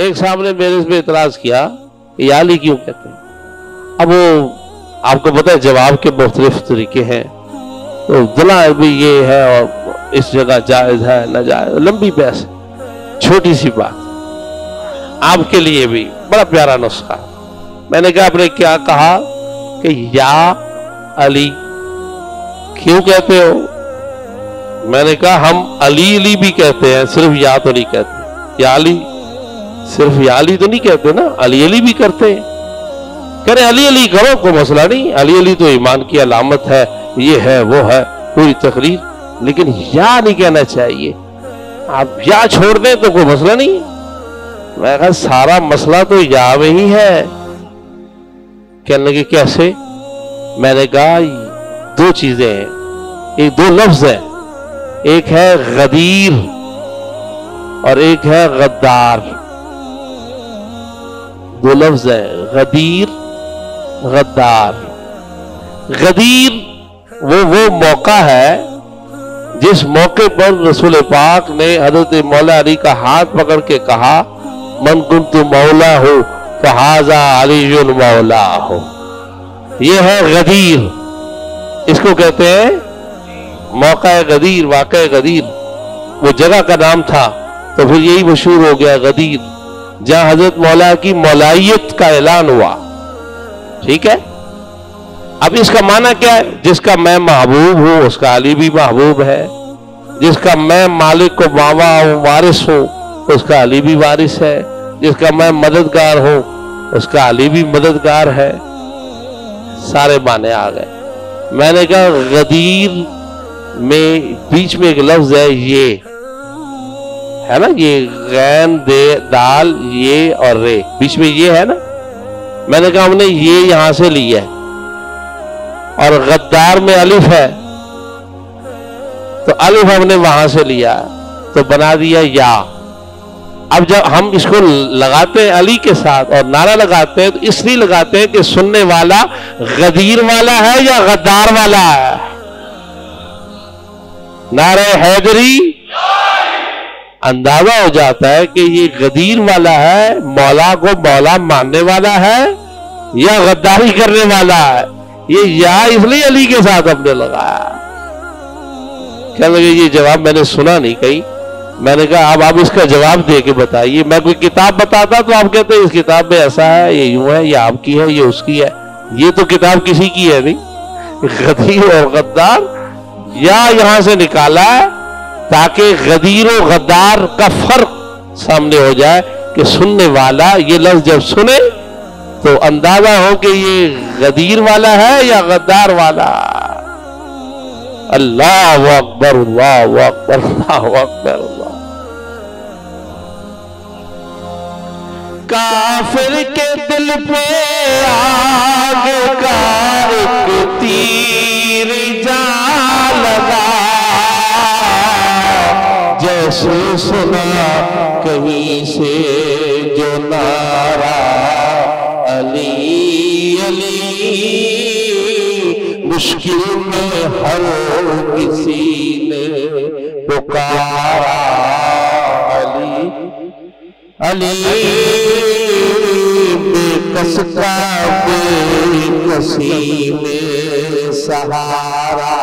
ایک صاحب نے میرے اس پہ اعتراض کیا کہ یا علی کیوں کہتے ہیں. اب وہ آپ کو پتہ ہے جواب کے مختلف طریقے ہیں. تو دلا بھی یہ ہے اور اس جگہ جائز ہے ناجائز، لمبی بحث ہے. چھوٹی سی بات آپ کے لیے بھی بڑا پیارا نسخہ. میں نے کہا آپ نے کیا کہا کہ یا علی کیوں کہتے ہو؟ میں نے کہا ہم علی علی بھی کہتے ہیں، صرف یا تو نہیں کہتے. یا علی صرف یا علی تو نہیں کہتے نا، علی علی بھی کرتے ہیں. کہہ رہے علی علی کرو کوئی مسئلہ نہیں، علی علی تو ایمان کی علامت ہے، یہ ہے وہ ہے پوری تقریر، لیکن یا نہیں کہنا چاہیے. آپ یا چھوڑ دیں تو کوئی مسئلہ نہیں. میں کہا سارا مسئلہ تو یا میں ہی ہے. کہنے لگے کیسے؟ میں نے کہا دو چیزیں ہیں، ایک دو لفظ ہیں، ایک ہے غدیر اور ایک ہے غدار. دو لفظ ہیں، غدیر غدار. غدیر وہ موقع ہے جس موقع پر رسول پاک نے حضرت مولا علی کا ہاتھ پکڑ کے کہا من کنت مولا ہو فہذا علی مولا ہو. یہ ہے غدیر، اس کو کہتے ہیں موقع غدیر، واقع غدیر. وہ جگہ کا نام تھا تو پھر یہی مشہور ہو گیا غدیر، جہاں حضرت مولا کی مولائیت کا اعلان ہوا. ٹھیک ہے. اب اس کا معنی کیا ہے؟ جس کا میں محبوب ہوں اس کا علی بھی محبوب ہے، جس کا میں مالک کو ماوا ہوں وارث ہوں اس کا علی بھی وارث ہے، جس کا میں مددگار ہوں اس کا علی بھی مددگار ہے. سارے معنی آ گئے. میں نے کہا غدیر میں بیچ میں ایک لفظ ہے یہ ہے نا، یہ غین دے دال یہ اور رے، بیچ میں یہ ہے نا. میں نے کہا ہم نے یہ یہاں سے لیا ہے، اور غدار میں الف ہے تو الف ہم نے وہاں سے لیا تو بنا دیا یا. اب جب ہم اس کو لگاتے ہیں علی کے ساتھ اور نعرہ لگاتے ہیں تو اس لیے لگاتے ہیں کہ سننے والا غدیر والا ہے یا غدار والا ہے. نعرہ حیدری اندازہ ہو جاتا ہے کہ یہ غدیر والا ہے، مولا کو مولا ماننے والا ہے یا غداری کرنے والا ہے. یہ یا اس لیے علی کے ساتھ ہم نے لگایا. کہنے لگے یہ جواب میں نے سنا نہیں کہیں. میں نے کہا اب آپ اس کا جواب دے کے بتائیے. میں کوئی کتاب بتاتا تو آپ کہتے ہیں اس کتاب میں ایسا ہے، یہ یوں ہے، یہ آپ کی ہے، یہ اس کی ہے. یہ تو کتاب کسی کی ہے نہیں. غدیر اور غدار یا یہاں سے نکالا ہے تاکہ غدیر و غدار کا فرق سامنے ہو جائے کہ سننے والا یہ لفظ جب سنے تو اندازہ ہو کہ یہ غدیر والا ہے یا غدار والا. اللہ اکبر اللہ اکبر اللہ اکبر. اللہ کافر کے دل پہ آگ کا ایک تیر جا لگا، جیسے سنا کہیں سے جو نعرہ علی علی، مشکل میں ہر کسی نے پکارا علی علی، بے کس کا بے کسی میں سہارا